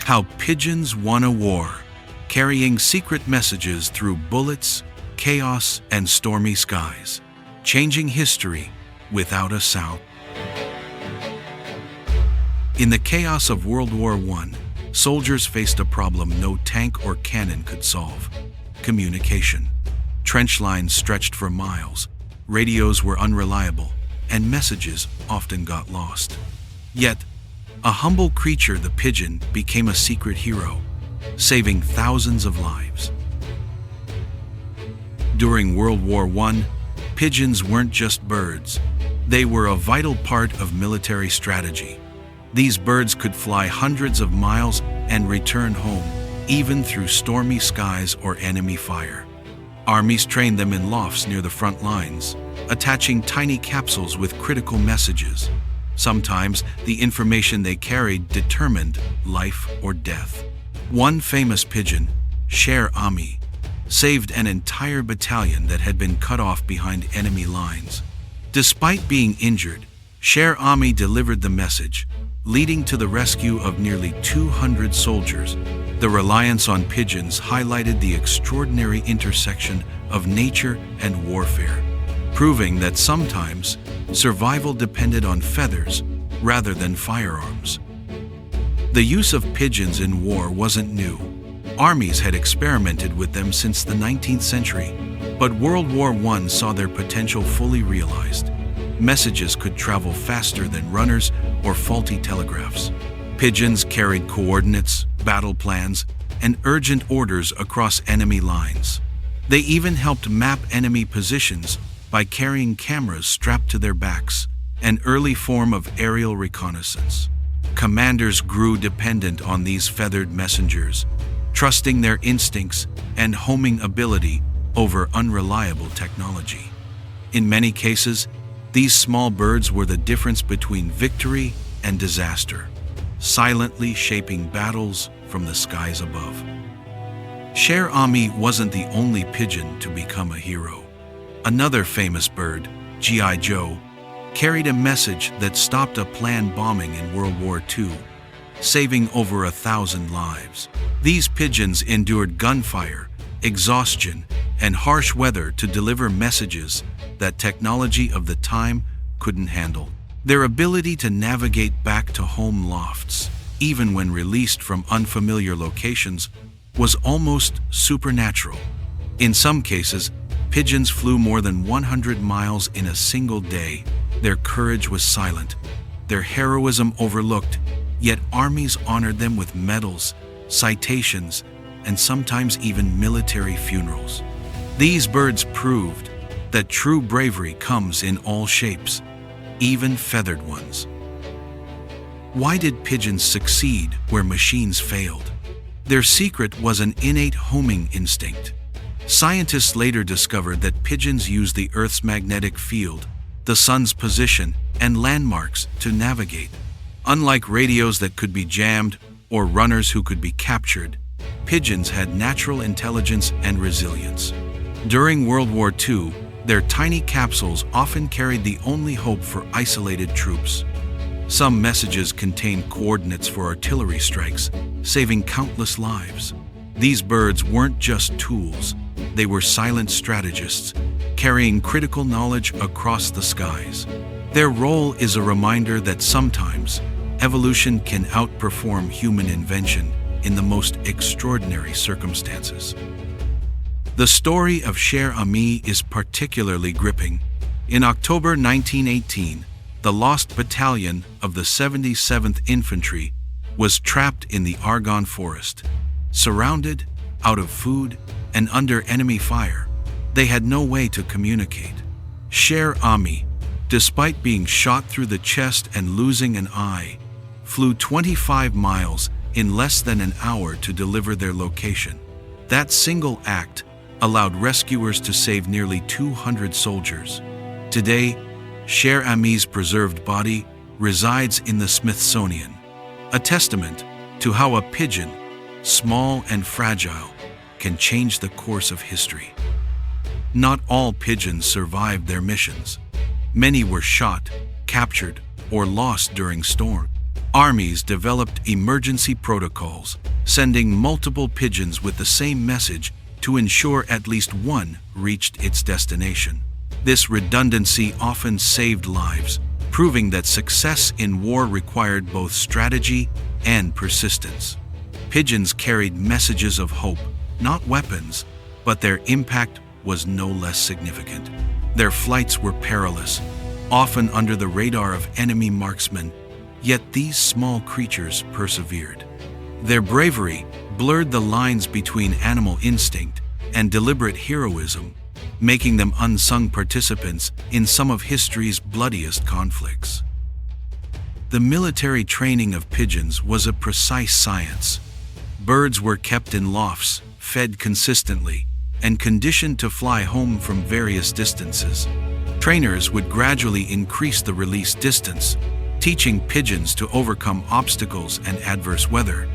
How pigeons won a war, carrying secret messages through bullets, chaos, and stormy skies, changing history without a sound. In the chaos of World War I, soldiers faced a problem no tank or cannon could solve: communication. Trench lines stretched for miles, radios were unreliable, and messages often got lost. Yet, a humble creature, the pigeon, became a secret hero, saving thousands of lives. During World War I, pigeons weren't just birds. They were a vital part of military strategy. These birds could fly hundreds of miles and return home, even through stormy skies or enemy fire. Armies trained them in lofts near the front lines, attaching tiny capsules with critical messages. Sometimes, the information they carried determined life or death. One famous pigeon, Sher Ami, saved an entire battalion that had been cut off behind enemy lines. Despite being injured, Sher Ami delivered the message, leading to the rescue of nearly 200 soldiers. The reliance on pigeons highlighted the extraordinary intersection of nature and warfare, proving that sometimes survival depended on feathers rather than firearms. The use of pigeons in war wasn't new. Armies had experimented with them since the 19th century, but World War I saw their potential fully realized. Messages could travel faster than runners or faulty telegraphs. Pigeons carried coordinates, battle plans, and urgent orders across enemy lines. They even helped map enemy positions by carrying cameras strapped to their backs, an early form of aerial reconnaissance. Commanders grew dependent on these feathered messengers, trusting their instincts and homing ability over unreliable technology. In many cases, these small birds were the difference between victory and disaster, silently shaping battles from the skies above. Sher Ami wasn't the only pigeon to become a hero. Another famous bird, G.I. Joe, carried a message that stopped a planned bombing in World War II, saving over 1,000 lives. These pigeons endured gunfire, exhaustion, and harsh weather to deliver messages that technology of the time couldn't handle. Their ability to navigate back to home lofts, even when released from unfamiliar locations, was almost supernatural. In some cases, pigeons flew more than 100 miles in a single day. Their courage was silent, their heroism overlooked, yet armies honored them with medals, citations, and sometimes even military funerals. These birds proved that true bravery comes in all shapes, even feathered ones. Why did pigeons succeed where machines failed? Their secret was an innate homing instinct. Scientists later discovered that pigeons use the Earth's magnetic field, the sun's position, and landmarks to navigate. Unlike radios that could be jammed or runners who could be captured, pigeons had natural intelligence and resilience. During World War II, their tiny capsules often carried the only hope for isolated troops. Some messages contained coordinates for artillery strikes, saving countless lives. These birds weren't just tools, they were silent strategists, carrying critical knowledge across the skies. Their role is a reminder that sometimes evolution can outperform human invention in the most extraordinary circumstances. The story of Sher Ami is particularly gripping. In October 1918, the lost battalion of the 77th Infantry was trapped in the Argonne Forest. Surrounded, out of food, and under enemy fire, they had no way to communicate. Sher Ami, despite being shot through the chest and losing an eye, flew 25 miles in less than an hour to deliver their location. That single act allowed rescuers to save nearly 200 soldiers. Today, Sher Ami's preserved body resides in the Smithsonian, a testament to how a pigeon, small and fragile, can change the course of history. Not all pigeons survived their missions. Many were shot, captured, or lost during storms. Armies developed emergency protocols, sending multiple pigeons with the same message to ensure at least one reached its destination. This redundancy often saved lives, proving that success in war required both strategy and persistence. Pigeons carried messages of hope, not weapons, but their impact was no less significant. Their flights were perilous, often under the radar of enemy marksmen, yet these small creatures persevered. Their bravery blurred the lines between animal instinct and deliberate heroism, making them unsung participants in some of history's bloodiest conflicts. The military training of pigeons was a precise science. Birds were kept in lofts, fed consistently, and conditioned to fly home from various distances. Trainers would gradually increase the release distance, teaching pigeons to overcome obstacles and adverse weather.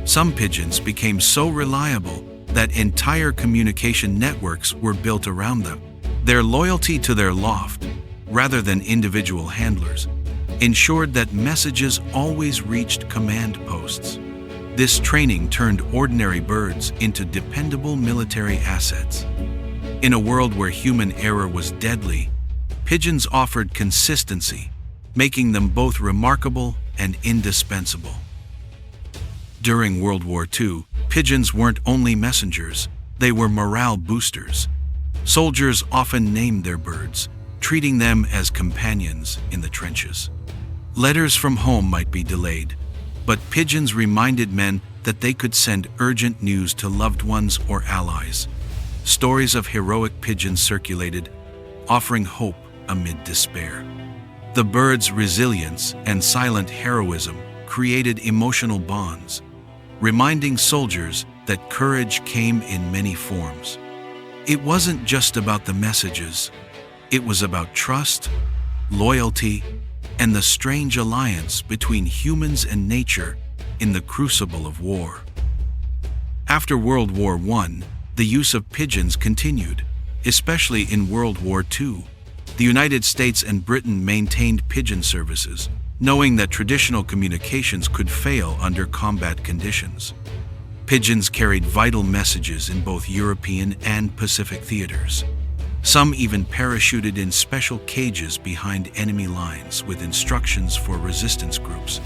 Some pigeons became so reliable that entire communication networks were built around them. Their loyalty to their loft, rather than individual handlers, ensured that messages always reached command posts. This training turned ordinary birds into dependable military assets. In a world where human error was deadly, pigeons offered consistency, making them both remarkable and indispensable. During World War II, pigeons weren't only messengers, they were morale boosters. Soldiers often named their birds, treating them as companions in the trenches. Letters from home might be delayed, but pigeons reminded men that they could send urgent news to loved ones or allies. Stories of heroic pigeons circulated, offering hope amid despair. The bird's resilience and silent heroism created emotional bonds, reminding soldiers that courage came in many forms. It wasn't just about the messages, it was about trust, loyalty, and the strange alliance between humans and nature in the crucible of war. After World War I, the use of pigeons continued, especially in World War II. The United States and Britain maintained pigeon services, knowing that traditional communications could fail under combat conditions. Pigeons carried vital messages in both European and Pacific theaters. Some even parachuted in special cages behind enemy lines with instructions for resistance groups.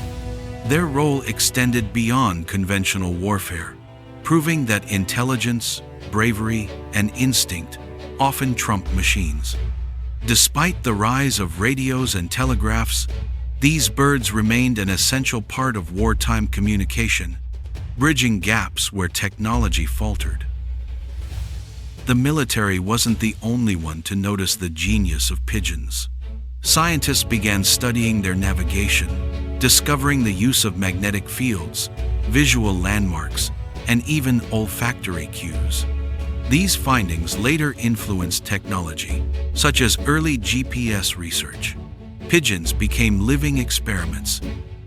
Their role extended beyond conventional warfare, proving that intelligence, bravery, and instinct often trump machines. Despite the rise of radios and telegraphs, these birds remained an essential part of wartime communication, bridging gaps where technology faltered. The military wasn't the only one to notice the genius of pigeons. Scientists began studying their navigation, discovering the use of magnetic fields, visual landmarks, and even olfactory cues. These findings later influenced technology, such as early GPS research. Pigeons became living experiments,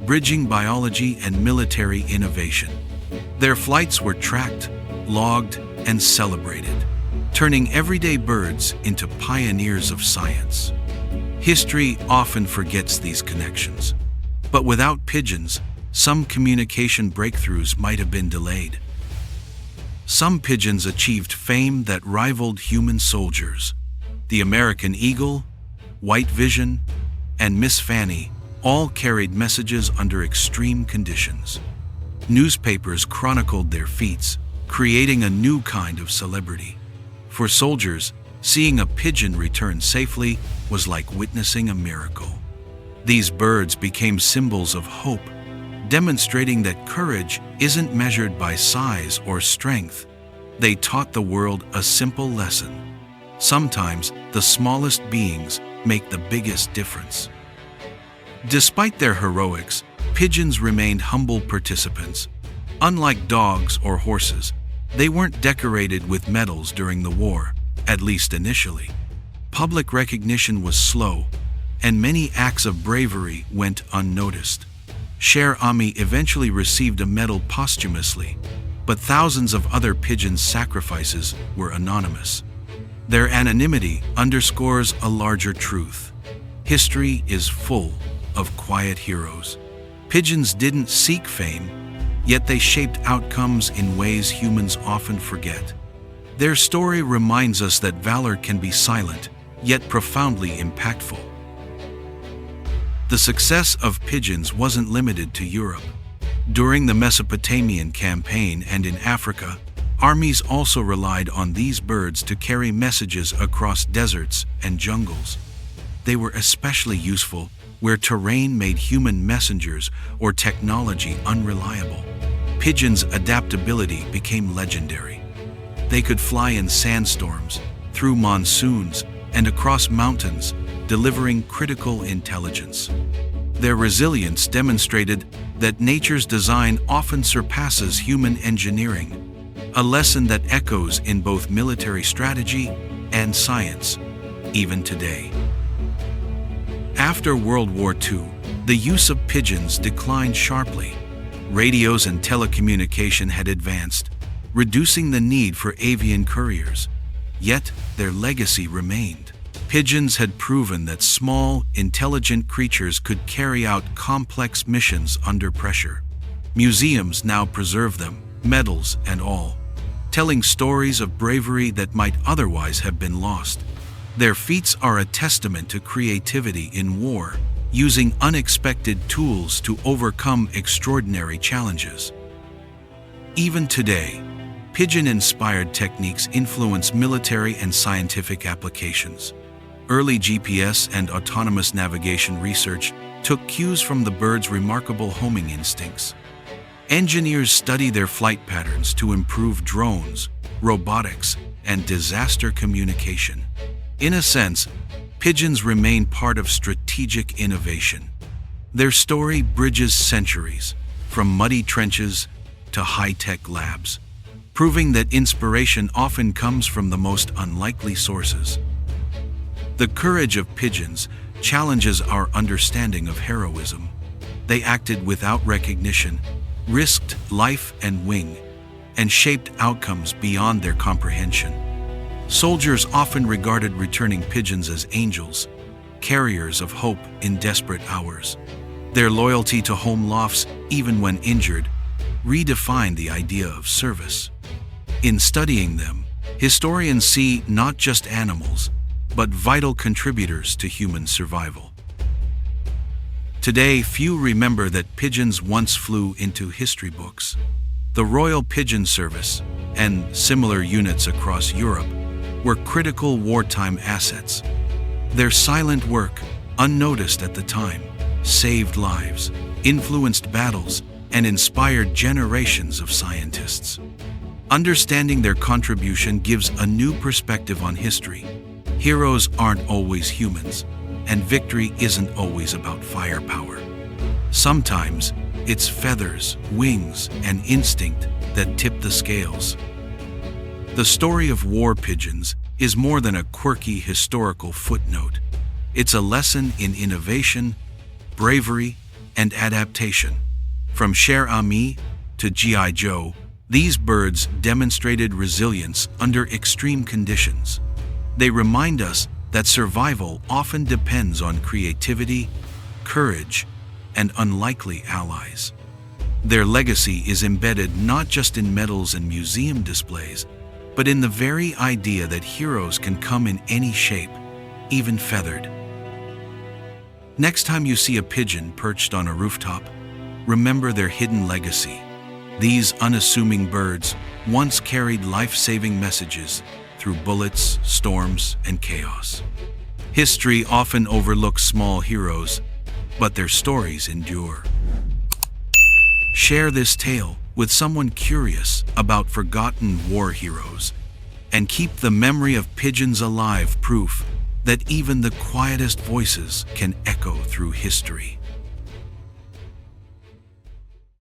bridging biology and military innovation. Their flights were tracked, logged, and celebrated, turning everyday birds into pioneers of science. History often forgets these connections, but without pigeons, some communication breakthroughs might have been delayed. Some pigeons achieved fame that rivaled human soldiers. The American eagle, white pigeon, and Miss Fanny all carried messages under extreme conditions. Newspapers chronicled their feats, creating a new kind of celebrity. For soldiers, seeing a pigeon return safely was like witnessing a miracle. These birds became symbols of hope, demonstrating that courage isn't measured by size or strength. They taught the world a simple lesson. Sometimes the smallest beings make the biggest difference. Despite their heroics, pigeons remained humble participants. Unlike dogs or horses, they weren't decorated with medals during the war, at least initially. Public recognition was slow, and many acts of bravery went unnoticed. Sher Ami eventually received a medal posthumously, but thousands of other pigeons' sacrifices were anonymous. Their anonymity underscores a larger truth. History is full of quiet heroes. Pigeons didn't seek fame, yet they shaped outcomes in ways humans often forget. Their story reminds us that valor can be silent, yet profoundly impactful. The success of pigeons wasn't limited to Europe. During the Mesopotamian campaign and in Africa, armies also relied on these birds to carry messages across deserts and jungles. They were especially useful where terrain made human messengers or technology unreliable. Pigeons' adaptability became legendary. They could fly in sandstorms, through monsoons, and across mountains, delivering critical intelligence. Their resilience demonstrated that nature's design often surpasses human engineering, a lesson that echoes in both military strategy and science, even today. After World War II, the use of pigeons declined sharply. Radios and telecommunication had advanced, reducing the need for avian couriers. Yet, their legacy remained. Pigeons had proven that small, intelligent creatures could carry out complex missions under pressure. Museums now preserve them, medals and all, telling stories of bravery that might otherwise have been lost. Their feats are a testament to creativity in war, using unexpected tools to overcome extraordinary challenges. Even today, pigeon-inspired techniques influence military and scientific applications. Early GPS and autonomous navigation research took cues from the bird's remarkable homing instincts. Engineers study their flight patterns to improve drones, robotics, and disaster communication. In a sense, pigeons remain part of strategic innovation. Their story bridges centuries, from muddy trenches to high-tech labs, proving that inspiration often comes from the most unlikely sources. The courage of pigeons challenges our understanding of heroism. They acted without recognition, risked life and wing, and shaped outcomes beyond their comprehension. Soldiers often regarded returning pigeons as angels, carriers of hope in desperate hours. Their loyalty to home lofts, even when injured, redefined the idea of service. In studying them, historians see not just animals, but vital contributors to human survival. Today, few remember that pigeons once flew into history books. The Royal Pigeon Service, and similar units across Europe, were critical wartime assets. Their silent work, unnoticed at the time, saved lives, influenced battles, and inspired generations of scientists. Understanding their contribution gives a new perspective on history. Heroes aren't always humans, and victory isn't always about firepower. Sometimes, it's feathers, wings, and instinct that tip the scales. The story of war pigeons is more than a quirky historical footnote. It's a lesson in innovation, bravery, and adaptation. From Cher Ami to G.I. Joe, these birds demonstrated resilience under extreme conditions. They remind us that survival often depends on creativity, courage, and unlikely allies. Their legacy is embedded not just in medals and museum displays, but in the very idea that heroes can come in any shape, even feathered. Next time you see a pigeon perched on a rooftop, remember their hidden legacy. These unassuming birds once carried life-saving messages through bullets, storms, and chaos. History often overlooks small heroes, but their stories endure. Share this tale with someone curious about forgotten war heroes, and keep the memory of pigeons alive, proof that even the quietest voices can echo through history.